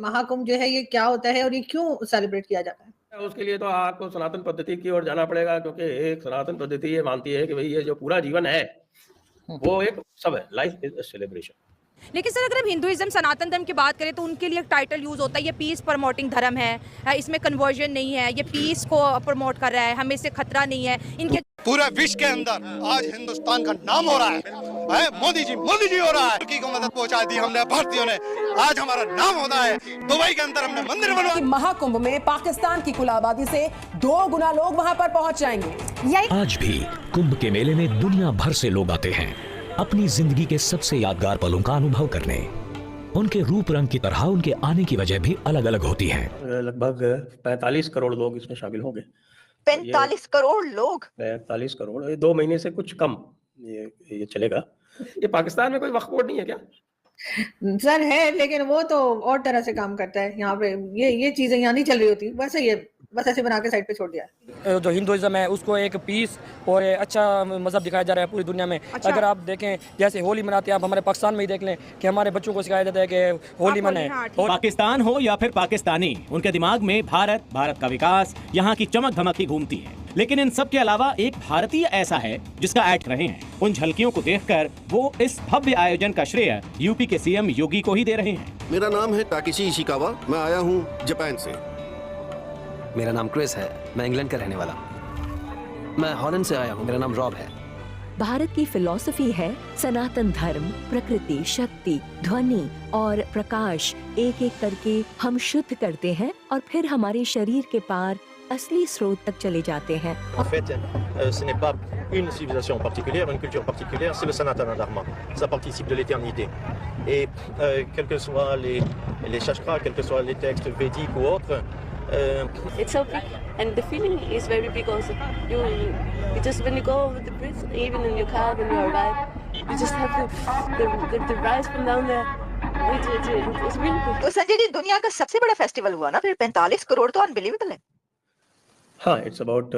महाकुंभ जो है ये क्या होता है और ये क्यों सेलिब्रेट किया जाता है? उसके लिए तो आपको सनातन पद्धति की ओर जाना पड़ेगा, क्योंकि एक सनातन पद्धति ये मानती है कि भाई ये जो पूरा जीवन है वो एक उत्सव है, लाइफ इज अ सेलिब्रेशन। लेकिन सर, अगर हम हिंदुइज्म सनातन धर्म की बात करें तो उनके लिए एक टाइटल यूज होता है, ये पीस प्रमोटिंग धर्म है, इसमें कन्वर्जन नहीं है, ये पीस को प्रमोट कर रहा है, हमें इससे खतरा नहीं है। इनके पूरे विश्व के अंदर आज हिंदुस्तान का नाम हो रहा है मोदी जी हो रहा है। तुर्की को मदद पहुंचा दी हमने, भारतीयों ने, आज हमारा नाम होता है। दुबई के अंदर हमने मंदिर बनवाया। महाकुंभ में पाकिस्तान की कुल आबादी से 2 गुना लोग वहां पर पहुंच जाएंगे। आज भी कुंभ के मेले में दुनिया भर से लोग आते हैं अपनी जिंदगी के सबसे यादगार पलों का अनुभव करने। उनके रूप रंग की तरह उनके आने की वजह भी अलग अलग होती है। लगभग 45 करोड़ लोग इसमें शामिल होंगे। 45 करोड़ लोग? 45 करोड़, 2 महीने से कुछ कम ये चलेगा। ये पाकिस्तान में कोई वक्फ बोर्ड नहीं है क्या? सर है, लेकिन वो तो और तरह से काम करता है। यहाँ पे ये चीजें यहाँ नहीं चल रही होती, वैसे ये बस ऐसे बना के साइड पे छोड़ दिया है। जो हिंदुइज्म है उसको एक पीस और अच्छा मजहब दिखाया जा रहा है पूरी दुनिया में। अच्छा। अगर आप देखें जैसे होली मनाते हैं, आप हमारे पाकिस्तान में ही देख लें कि हमारे बच्चों को सिखाया जाता है कि होली मनाएं। पाकिस्तान हो या फिर पाकिस्तानी, उनके दिमाग में भारत का विकास, यहाँ की चमक धमक ही घूमती है। लेकिन इन सब के अलावा एक भारतीय ऐसा है जिसका ऐड रहे हैं। उन झलकियों को देखकर वो इस भव्य आयोजन का श्रेय यूपी के सीएम योगी को ही दे रहे हैं। मेरा नाम है ताकेशी इशिकावा, मैं आया हूँ जापान से। मेरा नाम क्रिस है, मैं इंग्लैंड का रहने वाला। मैं हॉलैंड से आया हूँ, मेरा नाम रॉब है। भारत की फिलॉसफी है सनातन धर्म, प्रकृति, शक्ति, ध्वनि और प्रकाश एक एक करके हम शुद्ध करते हैं और फिर हमारे शरीर के पार असली स्रोत तक चले जाते हैं। En fait, ce n'est pas une civilisation particulière, une culture particulière, c'est le Sanatana Dharma. Ça participe de l'éternité. Et quels que soient les chakras, quels que soient les textes védiques ou autres, it's so big, and the feeling is very big also. You just when you go over the bridge, even in your car when you arrive, you just have the rise from down there. It's really good. तो संजय जी, दुनिया का सबसे बड़ा festival हुआ ना, फिर 45 करोड़ तो unbelievable है। हाँ, it's about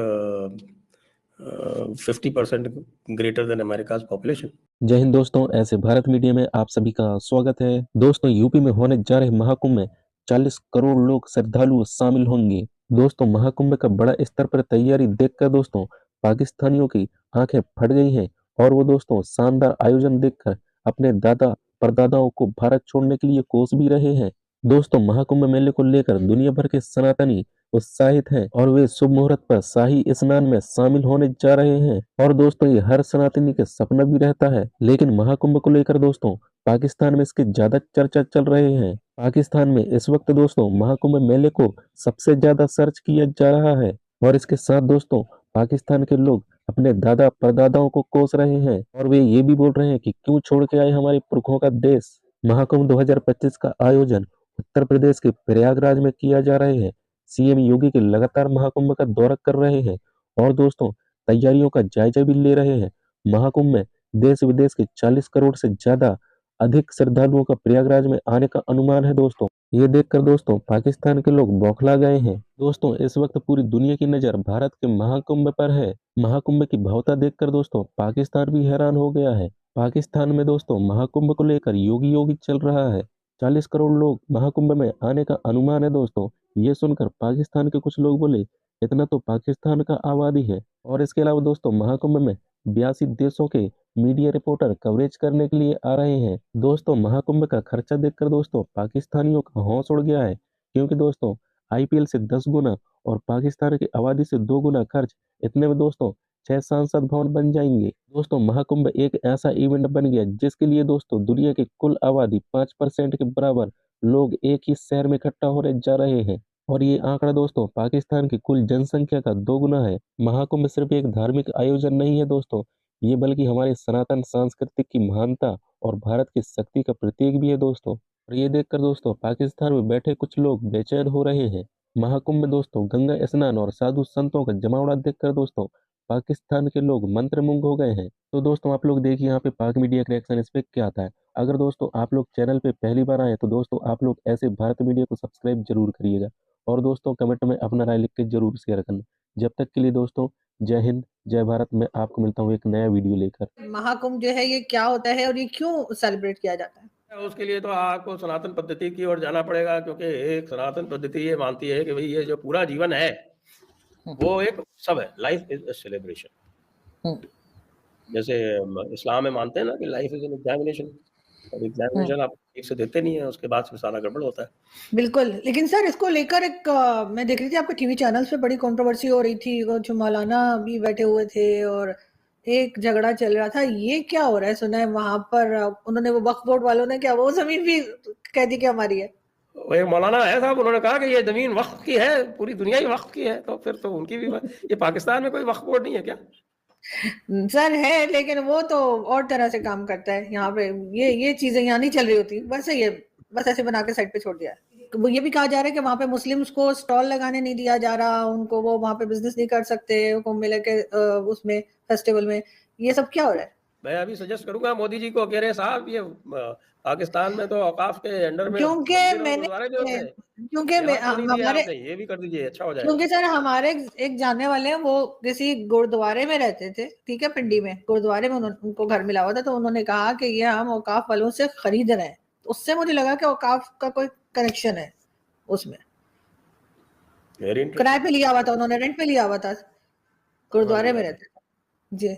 50% greater than America's population. जय हिंद दोस्तों, ऐसे भारत मीडिया में आप सभी का स्वागत है। दोस्तों, यूपी में होने जा रहे महाकुंभ में 40 करोड़ लोग श्रद्धालु शामिल होंगे। दोस्तों, महाकुंभ का बड़ा स्तर पर तैयारी देखकर दोस्तों पाकिस्तानियों की आंखें फट गई हैं और वो दोस्तों शानदार आयोजन देखकर अपने दादा परदादाओं को भारत छोड़ने के लिए कोस भी रहे हैं। दोस्तों, महाकुंभ मेले को लेकर दुनिया भर के सनातनी उत्साहित हैं और वे शुभ मुहूर्त पर शाही स्नान में शामिल होने जा रहे हैं। और दोस्तों, ये हर सनातनी के सपना भी रहता है, लेकिन महाकुंभ को लेकर दोस्तों पाकिस्तान में इसकी ज्यादा चर्चा चल रहे हैं। पाकिस्तान में इस वक्त दोस्तों महाकुंभ मेले को सबसे ज्यादा सर्च किया जा रहा है और इसके साथ दोस्तों पाकिस्तान के लोग अपने दादा परदादाओं को कोस रहे हैं और वे ये भी बोल रहे हैं कि क्यों छोड़ के आए हमारे पुरखों का देश। महाकुंभ 2025 का आयोजन उत्तर प्रदेश के प्रयागराज में किया जा रहे हैं। सीएम योगी के लगातार महाकुंभ का दौरा कर रहे हैं और दोस्तों तैयारियों का जायजा भी ले रहे हैं। महाकुंभ में देश विदेश के 40 करोड़ से ज्यादा अधिक श्रद्धालुओं का प्रयागराज में आने का अनुमान है। दोस्तों, ये देखकर दोस्तों पाकिस्तान के लोग बौखला गए हैं। दोस्तों, इस वक्त पूरी दुनिया की नजर भारत के महाकुंभ पर है। महाकुंभ की भव्यता देखकर दोस्तों पाकिस्तान भी हैरान हो गया है। पाकिस्तान में दोस्तों महाकुंभ को लेकर योगी चल रहा है। 40 करोड़ लोग महाकुंभ में आने का अनुमान है। दोस्तों, ये सुनकर पाकिस्तान के कुछ लोग बोले इतना तो पाकिस्तान का आबादी है। और इसके अलावा दोस्तों महाकुंभ में 82 देशों के मीडिया रिपोर्टर कवरेज करने के लिए आ रहे हैं। दोस्तों, महाकुंभ का खर्चा देखकर दोस्तों पाकिस्तानियों का हौस उड़ गया है, क्योंकि दोस्तों आईपीएल से 10 गुना और पाकिस्तान की आबादी से 2 गुना खर्च, इतने में दोस्तों 6 संसद भवन बन जाएंगे। दोस्तों, महाकुंभ एक ऐसा इवेंट बन गया जिसके लिए दोस्तों दुनिया की कुल आबादी 5% के बराबर लोग एक ही शहर में इकट्ठा होने जा रहे हैं और ये आंकड़ा दोस्तों पाकिस्तान की कुल जनसंख्या का 2 गुना है। महाकुंभ सिर्फ एक धार्मिक आयोजन नहीं है दोस्तों, ये बल्कि हमारी सनातन संस्कृति की महानता और भारत की शक्ति का प्रतीक भी है दोस्तों। और ये देखकर दोस्तों पाकिस्तान में बैठे कुछ लोग बेचैन हो रहे हैं। महाकुंभ में दोस्तों गंगा स्नान और साधु संतों का जमावड़ा देखकर दोस्तों पाकिस्तान के लोग मंत्रमुग्ध हो गए हैं। तो दोस्तों आप लोग देखिए यहाँ पे पाक मीडिया का रिएक्शन इस पे क्या आता है। अगर दोस्तों आप लोग चैनल पे पहली बार आए तो दोस्तों आप लोग ऐसे भारत मीडिया को सब्सक्राइब जरूर करिएगा और दोस्तों कमेंट में अपना राय लिख के जरूर शेयर करना। जब तक के लिए दोस्तों जय हिंद जय भारत। मैं आपको मिलता हूँ एक नया वीडियो लेकर। महाकुंभ जो है ये क्या होता है और ये क्यों सेलिब्रेट किया जाता है? उसके लिए तो आपको सनातन पद्धति की ओर जाना पड़ेगा, क्योंकि एक सनातन पद्धति ये मानती है कि भाई ये जो पूरा जीवन है वो एक उत्सव है, लाइफ इज अ सेलिब्रेशन। जैसे इस्लाम में मानते हैं ना कि लाइफ इज एन एग्जामिनेशन, और एग्जामिनेशन आप ठीक से देते नहीं है, उसके बाद फिर सारा गड़बड़ होता है। बिल्कुल, लेकिन सर इसको लेकर एक मैं देख रही थी आपके टीवी चैनल्स पे बड़ी कंट्रोवर्सी हो रही थी, कुछ मौलाना भी बैठे हुए थे और एक झगड़ा चल रहा था। ये क्या हो रहा है? सुना है वहां पर उन्होंने, वो वक्फ बोर्ड वालों ने क्या वो जमीन भी कह दी कि हमारी है। वो एक मौलाना है साहब, उन्होंने कहा कि ये जमीन वक्फ की है, पूरी दुनिया ही वक्फ की है, तो फिर तो उनकी भी ये पाकिस्तान में कोई वक्फ बोर्ड नहीं है क्या? सर है, लेकिन वो तो और तरह से काम करता है। यहाँ पे ये चीजें यहाँ नहीं चल रही होती, बस ऐसे बना के साइड पे छोड़ दिया है। वो ये भी कहा जा रहा है कि वहाँ पे मुस्लिम्स को स्टॉल लगाने नहीं दिया जा रहा, उनको वो वहाँ पे बिजनेस नहीं कर सकते कुंभ मेले के उसमें फेस्टिवल में। ये सब क्या हो रहा है? मैं अभी सजेस्ट करूंगा मोदी जी को, कह रहे साहब ये पाकिस्तान में तो औकाफ के अंडर में क्योंकि हमारे ये भी कर दीजिए, अच्छा हो जाएगा। क्योंकि सर हमारे एक जानने वाले हैं, वो किसी गुरुद्वारे में रहते थे, ठीक है, पिंडी में गुरुद्वारे में उनको घर मिला हुआ था, तो उन्होंने कहा कि ये हम औकाफ वालों से खरीद रहे हैं। उससे मुझे लगा कि औकाफ का कोई कनेक्शन है उसमें। किराए पे लिया हुआ था उन्होंने, रेंट पे लिया हुआ था, गुरुद्वारे में रहते थे जी।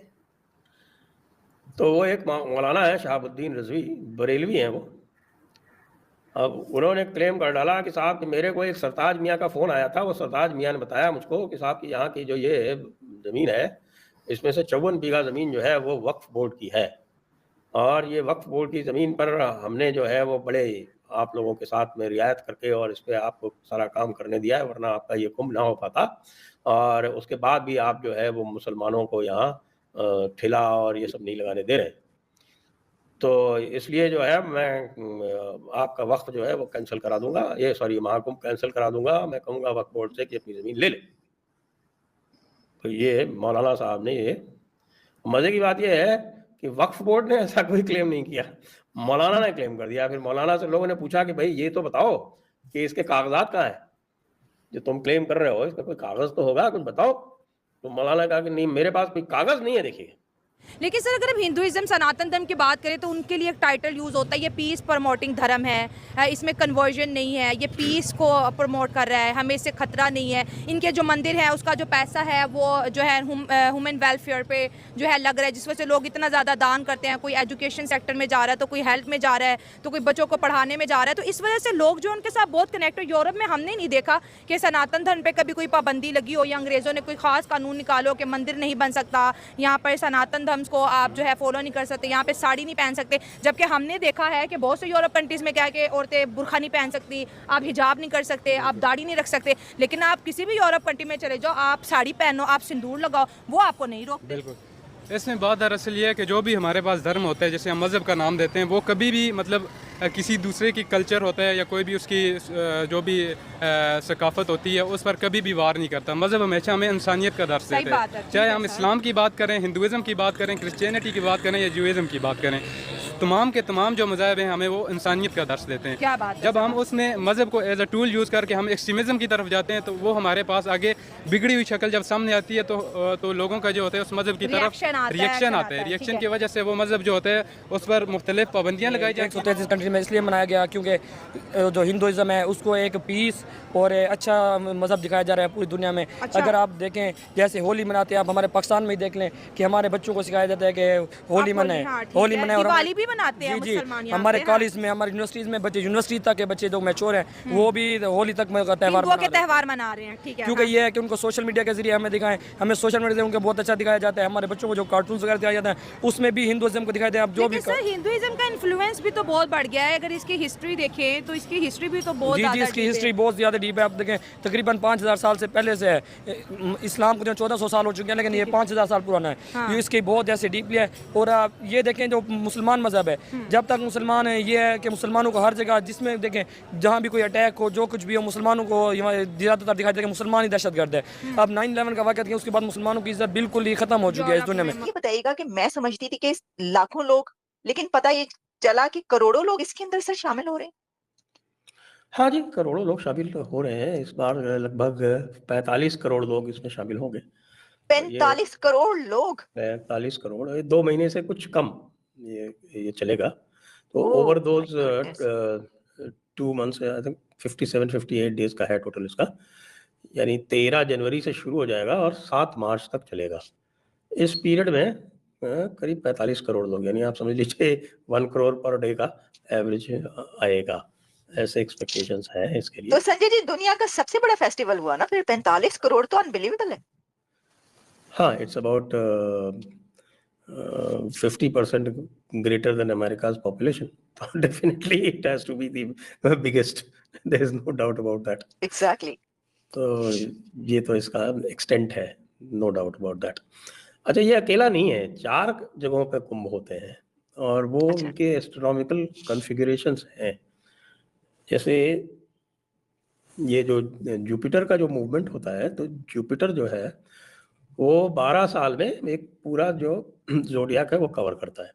तो वो एक मौलाना है शहाबुद्दीन रिजवी, बरेलवी हैं वो। अब उन्होंने क्लेम कर डाला कि साहब कि मेरे को एक सरताज मियाँ का फ़ोन आया था, वो सरताज मियाँ ने बताया मुझको कि साहब कि यहाँ की जो ये ज़मीन है, इसमें से 54 बीघा ज़मीन जो है वो वक्फ बोर्ड की है, और ये वक्फ बोर्ड की ज़मीन पर हमने जो है वो बड़े आप लोगों के साथ में रियायत करके और इस पर आपको सारा काम करने दिया है, वरना आपका ये कुंभ ना हो पाता। और उसके बाद भी आप जो है वो मुसलमानों को यहाँ ठेला और ये सब नहीं लगाने दे रहे, तो इसलिए जो है मैं आपका वक्फ जो है वो कैंसिल करा दूंगा, ये सॉरी महाकुंभ कैंसिल करा दूंगा। मैं कहूँगा वक्फ बोर्ड से कि अपनी ज़मीन ले ले। तो ये मौलाना साहब ने, ये मज़े की बात ये है कि वक्फ बोर्ड ने ऐसा कोई क्लेम नहीं किया, मौलाना ने क्लेम कर दिया। फिर मौलाना से लोगों ने पूछा कि भाई ये तो बताओ कि इसके कागजात कहाँ हैं, जो तुम क्लेम कर रहे हो इसका कोई कागज तो होगा, कुछ बताओ। तो मौलाना कहा कि नहीं मेरे पास कोई कागज नहीं है। देखिए, लेकिन सर अगर हम हिंदुइज्म सनातन धर्म की बात करें तो उनके लिए एक टाइटल यूज़ होता है, ये पीस प्रमोटिंग धर्म है, इसमें कन्वर्जन नहीं है, ये पीस को प्रमोट कर रहा है, हमें इससे खतरा नहीं है। इनके जो मंदिर है उसका जो पैसा है वो जो है ह्यूमन वेलफेयर पे जो है लग रहा है, जिस वजह से लोग इतना ज़्यादा दान करते हैं। कोई एजुकेशन सेक्टर में जा रहा है, तो कोई हेल्थ में जा रहा है, तो कोई बच्चों को पढ़ाने में जा रहा है। तो इस वजह से लोग जो उनके साथ बहुत कनेक्ट हो। यूरोप में हमने नहीं देखा कि सनातन धर्म पर कभी कोई पाबंदी लगी हो या अंग्रेज़ों ने कोई ख़ास कानून निकालो कि मंदिर नहीं बन सकता, यहाँ पर सनातन धर्म को आप जो है फॉलो नहीं कर सकते, यहाँ पे साड़ी नहीं पहन सकते। जबकि हमने देखा है कि बहुत से यूरोप कंट्रीज में क्या है कि औरतें बुर्खा नहीं पहन सकती, आप हिजाब नहीं कर सकते, आप दाढ़ी नहीं रख सकते। लेकिन आप किसी भी यूरोप कंट्री में चले जाओ, आप साड़ी पहनो, आप सिंदूर लगाओ, वो आपको नहीं रोकते। बिल्कुल। इसमें बात दरअसल ये है कि जो भी हमारे पास धर्म होता है, जैसे हम मज़हब का नाम देते हैं, वो कभी भी मतलब किसी दूसरे की कल्चर होता है या कोई भी उसकी जो भी सकाफत होती है उस पर कभी भी वार नहीं करता। मज़हब हमेशा हमें इंसानियत का दर्स देते हैं, चाहे हम इस्लाम की बात करें, हिंदुज़म की बात करें, क्रिश्चियनिटी की बात करें या जूइज़म की बात करें। तमाम के तमाम जो मज़हब हैं हमें वो इंसानियत का दर्स देते हैं। क्या बात है? जब हम उसमें मज़हब को एज अ टूल यूज़ करके हम एक्सट्रीमिज़म की तरफ जाते हैं तो वो हमारे पास आगे बिगड़ी हुई शक्ल जब सामने आती है तो लोगों का जो होता है उस मज़हब की तरफ रिएक्शन आता है। रिएक्शन की वजह से वो मज़हब जो होता है उस पर मुख्तलिफ पाबंदियाँ लगाई जाती हैं। 133 कंट्री में इसलिए मनाया गया क्योंकि जो हिंदुइज़्म है उसको एक पीस और अच्छा मज़हब दिखाया जा रहा है पूरी दुनिया में। अगर आप देखें जैसे होली मनाते हैं, आप हमारे पाकिस्तान में ही देख लें कि हमारे बच्चों को सिखाया जाता है कि होली मनाएं, होली मनाएं। और दिवाली भी मनाते हैं जी, हमारे कॉलेज में, हमारे यूनिवर्सिटीज़ में बच्चे, यूनिवर्सिटी तक के बच्चे जो मैच्योर हैं वो भी होली तक त्यौहार मना रहे हैं। ठीक है, क्योंकि ये है कि उनको सोशल मीडिया के जरिए हमें दिखाएं, हमें सोशल मीडिया से उनको बहुत अच्छा दिखाया जाता है। हमारे बच्चों को जो कार्टून वगैरह दिखाया जाता है उसमें भी हिंदुइज्म को दिखाया जाता है। अब जो भी सर हिंदुइज्म का इन्फ्लुएंस भी तो बहुत बढ़ गया है। अगर इसकी हिस्ट्री देखें तो इसकी हिस्ट्री भी तो बहुत जी, इसकी हिस्ट्री बहुत ज़्यादा डीप है। आप देखें तकरीबन 5000 साल से पहले से है। इस्लाम को जो 1400 साल हो चुके हैं, लेकिन ये 5000 साल पुराना है। हाँ। ये इसकी बहुत ऐसे डीपली है। और आप ये देखें जो मुसलमान मज़हब है, जब तक मुसलमान है ये है कि मुसलमानों को हर जगह जिसमें देखें जहाँ भी कोई अटैक हो, जो कुछ भी हो, मुसलमानों को ज़्यादातर दिखाई देगा मुसलमान ही दहशतगर्द है। अब 9/11 का वाक़या देखिए, उसके बाद मुसलमानों की इज्जत बिल्कुल ही खत्म हो चुकी है इस दुनिया में। ये बताइएगा कि मैं समझती थी कि लाखों लोग, लेकिन पता ये चला कि करोड़ों लोग इसके अंदर सर शामिल हो रहे हैं। हाँ जी, करोड़ों लोग शामिल हो रहे हैं। इस बार लगभग 45 करोड़ लोग इसमें शामिल होंगे। 45 करोड़ लोग, 45 करोड़, 2 महीने से कुछ कम ये चलेगा। तो over those 2 months I think 57-58 days का है टोटल इसका, यानी 13 जनवरी से शुरू हो जाएगा और 7 मार्च तक चलेगा। इस पीरियड में करीब 45 करोड़ लोग, यानी आप समझ लीजिए 1 करोड़ पर डे का एवरेज आएगा, ऐसे एक्सपेक्टेशंस हैं इसके लिए। तो संजय जी, दुनिया का सबसे बड़ा फेस्टिवल हुआ ना फिर, 45 करोड़ तो अनबिलीवेबल है। हाँ, it's about 50% greater than America's population. So definitely it has to be the biggest. There is no doubt about that. Exactly. तो ये तो इसका एक्सटेंट है, नो डाउट अबाउट दैट। अच्छा, ये अकेला नहीं है, 4 जगहों पे कुंभ होते हैं और वो उनके एस्ट्रोनॉमिकल कॉन्फ़िगरेशंस हैं। जैसे ये जो जुपिटर का जो मूवमेंट होता है, तो जुपिटर जो है वो 12 साल में एक पूरा जो ज़ोडियाक है वो कवर करता है।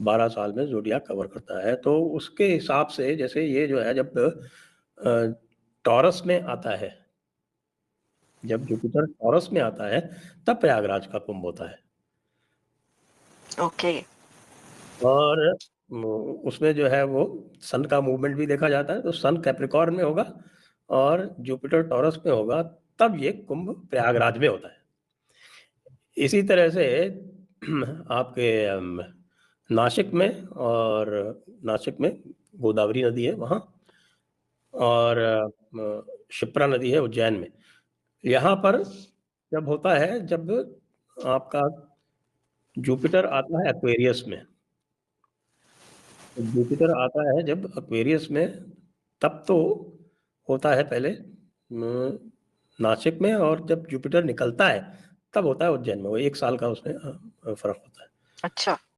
12 साल में ज़ोडियाक कवर करता है, तो उसके हिसाब से जैसे ये जो है जब टॉरस में आता है, जब जुपिटर टॉरस में आता है तब प्रयागराज का कुंभ होता है। ओके। और उसमें जो है वो सन का मूवमेंट भी देखा जाता है, तो सन कैप्रिकॉर्न में होगा और जुपिटर टॉरस में होगा, तब ये कुंभ प्रयागराज में होता है। इसी तरह से आपके नासिक में गोदावरी नदी है वहाँ, और शिप्रा नदी है उज्जैन में। यहाँ पर जब होता है, जब आपका जुपिटर आता है एक्वेरियस में, जुपिटर आता है जब एक्वेरियस में, तब तो होता है पहले नासिक में, और जब जुपिटर निकलता है तब होता है उज्जैन में। वो 1 साल का उसमें फर्क होता है। अच्छा।